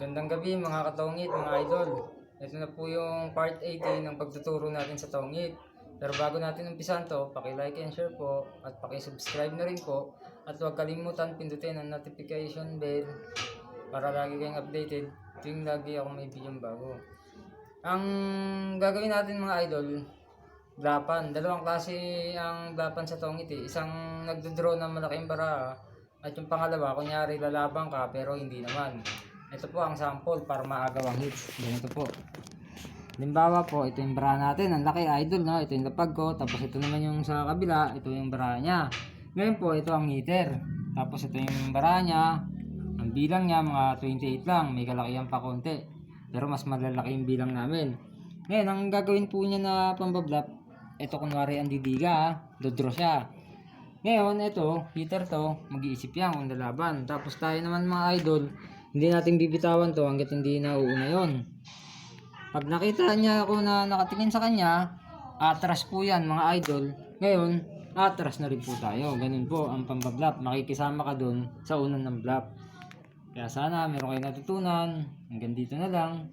Magandang gabi mga katongit, mga idol. Ito na po yung part 18 ng pagtuturo natin sa tongit. Pero bago natin umpisan to, paki-like and share po at paki-subscribe na rin po. At huwag kalimutan pindutin ang notification bell para lagi kayong updated tuwing lagi ako may video bago. Ang gagawin natin mga idol, glapan. Dalawang klase ang glapan sa tongit eh. Isang nagdodraw ng malaking bara at yung pangalawa, kunyari lalabang ka pero hindi naman. Ito po ang sample para maagaw ang hits. Ganito po. Limbawa po, ito yung bra natin. Ang laki idol, no? Ito yung lapag ko. Tapos ito naman yung sa kabila. Ito yung bra niya. Ngayon po, ito ang heater. Tapos ito yung bra niya. Ang bilang niya, mga 28 lang. May kalakihan pa konti. Pero mas malalaki yung bilang namin. Ngayon, ang gagawin po niya na pambablap, ito kunwari ang didiga, dodro siya. Ngayon, ito, heater to, mag-iisip yan kung lalaban. Tapos tayo naman mga idol, hindi natin bibitawan to hanggat hindi nauuna yon. Pag nakita niya ako na nakatingin sa kanya, atras po yan mga idol. Ngayon, atras na rin po tayo. Ganun po ang pambablap. Makikisama ka dun sa unang ng blap. Kaya sana meron kayong natutunan. Hanggang dito na lang.